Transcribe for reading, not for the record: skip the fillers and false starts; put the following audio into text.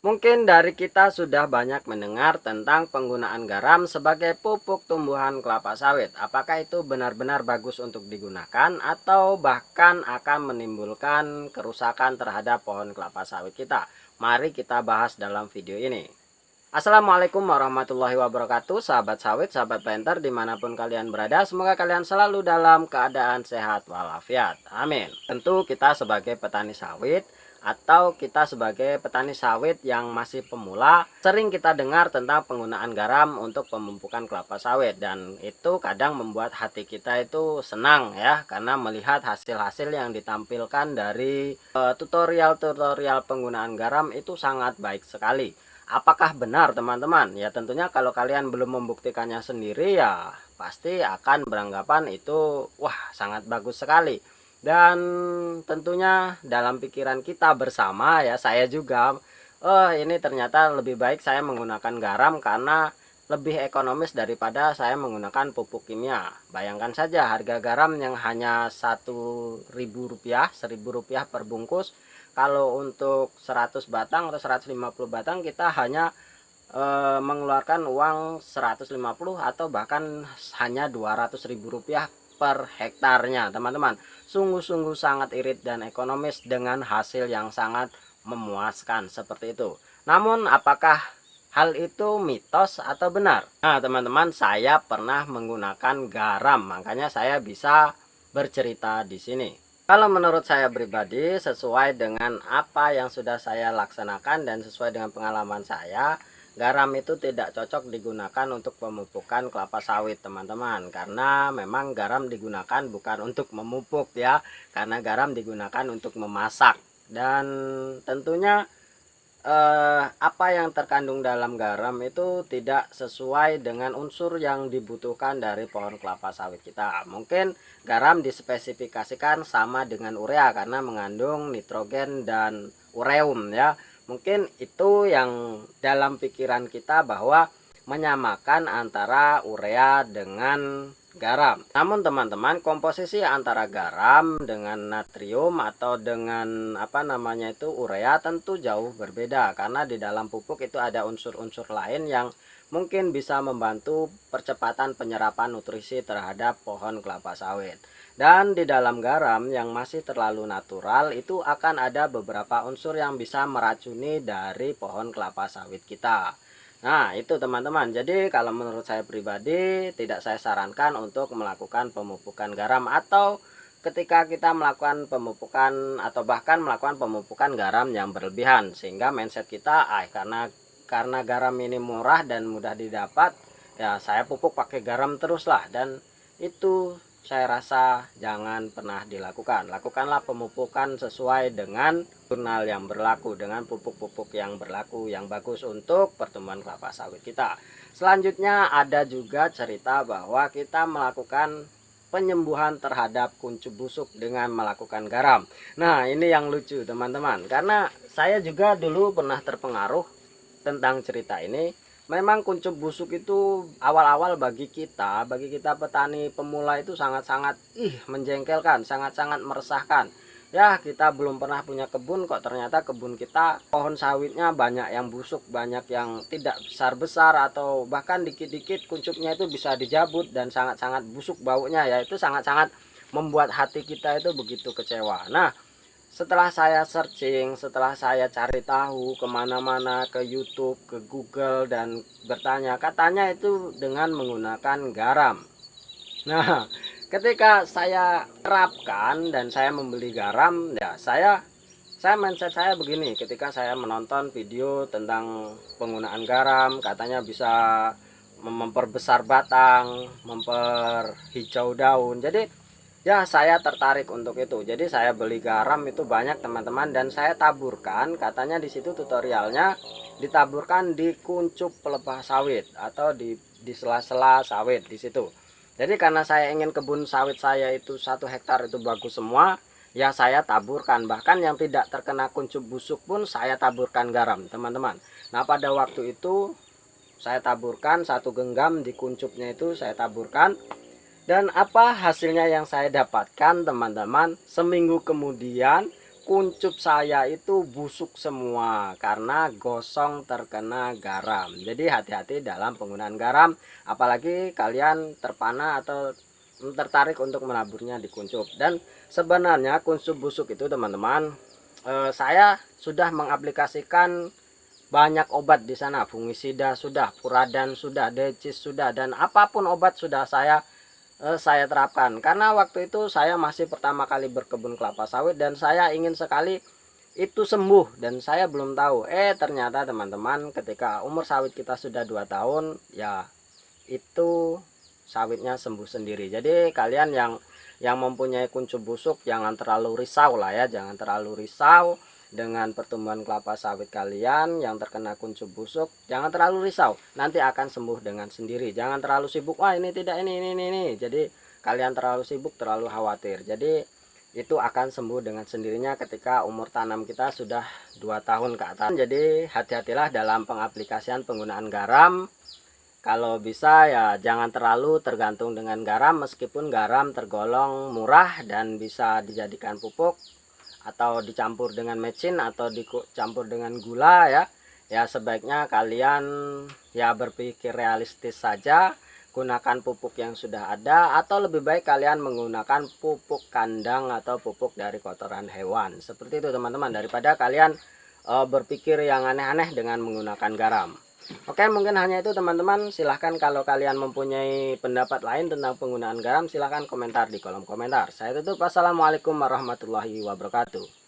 Mungkin dari kita sudah banyak mendengar tentang penggunaan garam sebagai pupuk tumbuhan kelapa sawit. Apakah itu benar-benar bagus untuk digunakan atau bahkan akan menimbulkan kerusakan terhadap pohon kelapa sawit kita? Mari kita bahas dalam video ini. Assalamualaikum warahmatullahi wabarakatuh, sahabat sawit, sahabat planter dimanapun kalian berada. Semoga kalian selalu dalam keadaan sehat walafiat. Amin. Tentu kita sebagai petani sawit atau kita sebagai petani sawit yang masih pemula, sering kita dengar tentang penggunaan garam untuk pemupukan kelapa sawit, dan itu kadang membuat hati kita itu senang ya, karena melihat hasil-hasil yang ditampilkan dari tutorial-tutorial penggunaan garam itu sangat baik sekali. Apakah benar teman-teman? Ya tentunya kalau kalian belum membuktikannya sendiri ya pasti akan beranggapan itu wah sangat bagus sekali. Dan tentunya dalam pikiran kita bersama ya, saya juga, oh ini ternyata lebih baik saya menggunakan garam karena lebih ekonomis daripada saya menggunakan pupuk kimia. Bayangkan saja harga garam yang hanya Rp1.000, Rp1.000 per bungkus. Kalau untuk 100 batang atau 150 batang kita hanya mengeluarkan uang 150 atau bahkan hanya Rp200.000 per hektarnya teman-teman. Sungguh-sungguh sangat irit dan ekonomis dengan hasil yang sangat memuaskan seperti itu. Namun apakah hal itu mitos atau benar? Nah teman-teman, saya pernah menggunakan garam, makanya saya bisa bercerita di sini. Kalau menurut saya pribadi, sesuai dengan apa yang sudah saya laksanakan dan sesuai dengan pengalaman saya, garam itu tidak cocok digunakan untuk pemupukan kelapa sawit teman-teman, karena memang garam digunakan bukan untuk memupuk ya, karena garam digunakan untuk memasak. Dan tentunya apa yang terkandung dalam garam itu tidak sesuai dengan unsur yang dibutuhkan dari pohon kelapa sawit kita. Mungkin garam dispesifikasikan sama dengan urea karena mengandung nitrogen dan ureum ya. Mungkin itu yang dalam pikiran kita bahwa menyamakan antara urea dengan garam. Namun teman-teman, komposisi antara garam dengan natrium atau dengan apa namanya itu urea tentu jauh berbeda, karena di dalam pupuk itu ada unsur-unsur lain yang mungkin bisa membantu percepatan penyerapan nutrisi terhadap pohon kelapa sawit. Dan di dalam garam yang masih terlalu natural itu akan ada beberapa unsur yang bisa meracuni dari pohon kelapa sawit kita. Nah, itu teman-teman. Jadi kalau menurut saya pribadi tidak saya sarankan untuk melakukan pemupukan garam, atau ketika kita melakukan pemupukan atau bahkan melakukan pemupukan garam yang berlebihan sehingga mindset kita karena garam ini murah dan mudah didapat, ya saya pupuk pakai garam terus lah, dan itu saya rasa jangan pernah dilakukan. Lakukanlah pemupukan sesuai dengan jurnal yang berlaku, dengan pupuk-pupuk yang berlaku yang bagus untuk pertumbuhan kelapa sawit kita. Selanjutnya ada juga cerita bahwa kita melakukan penyembuhan terhadap kuncup busuk dengan melakukan garam. Nah ini yang lucu teman-teman, karena saya juga dulu pernah terpengaruh tentang cerita ini. Memang kuncup busuk itu awal-awal bagi kita petani pemula itu sangat-sangat menjengkelkan, sangat-sangat meresahkan. Ya, kita belum pernah punya kebun kok ternyata kebun kita pohon sawitnya banyak yang busuk, banyak yang tidak besar-besar, atau bahkan dikit-dikit kuncupnya itu bisa dijabut dan sangat-sangat busuk baunya, ya itu sangat-sangat membuat hati kita itu begitu kecewa. Nah, setelah saya searching, setelah saya cari tahu kemana-mana, ke YouTube, ke Google, dan bertanya, katanya itu dengan menggunakan garam. Nah, ketika saya terapkan dan saya membeli garam, ya saya mindset saya begini, ketika saya menonton video tentang penggunaan garam, katanya bisa memperbesar batang, memperhijau daun. Jadi ya saya tertarik untuk itu. Jadi saya beli garam itu banyak teman-teman, dan saya taburkan, katanya di situ tutorialnya ditaburkan di kuncup pelepah sawit atau di sela-sela sawit di situ. Jadi karena saya ingin kebun sawit saya itu 1 hektar itu bagus semua, ya saya taburkan. Bahkan yang tidak terkena kuncup busuk pun saya taburkan garam teman-teman. Nah pada waktu itu saya taburkan 1 genggam di kuncupnya itu, saya taburkan. Dan apa hasilnya yang saya dapatkan teman-teman? Seminggu kemudian kuncup saya itu busuk semua karena gosong terkena garam. Jadi hati-hati dalam penggunaan garam, apalagi kalian terpana atau tertarik untuk menaburnya di kuncup. Dan sebenarnya kuncup busuk itu teman-teman, saya sudah mengaplikasikan banyak obat di sana, fungisida sudah, puradan sudah, decis sudah, dan apapun obat sudah saya terapkan. Karena waktu itu saya masih pertama kali berkebun kelapa sawit dan saya ingin sekali itu sembuh, dan saya belum tahu. Ternyata teman-teman, ketika umur sawit kita sudah 2 tahun, ya itu sawitnya sembuh sendiri. Jadi kalian yang mempunyai kuncup busuk jangan terlalu risau lah ya, jangan terlalu risau dengan pertumbuhan kelapa sawit kalian yang terkena kuncup busuk. Jangan terlalu risau, nanti akan sembuh dengan sendiri. Jangan terlalu sibuk, wah ini tidak, ini. Jadi kalian terlalu sibuk, terlalu khawatir. Jadi itu akan sembuh dengan sendirinya ketika umur tanam kita sudah 2 tahun ke atas. Jadi hati-hatilah dalam pengaplikasian penggunaan garam. Kalau bisa ya jangan terlalu tergantung dengan garam, meskipun garam tergolong murah dan bisa dijadikan pupuk atau dicampur dengan mecin atau dicampur dengan gula ya. Ya sebaiknya kalian ya berpikir realistis saja, gunakan pupuk yang sudah ada, atau lebih baik kalian menggunakan pupuk kandang atau pupuk dari kotoran hewan. Seperti itu teman-teman, daripada kalian berpikir yang aneh-aneh dengan menggunakan garam. Oke, mungkin hanya itu teman-teman. Silahkan kalau kalian mempunyai pendapat lain tentang penggunaan garam, silahkan komentar di kolom komentar. Saya tutup. Wassalamualaikum warahmatullahi wabarakatuh.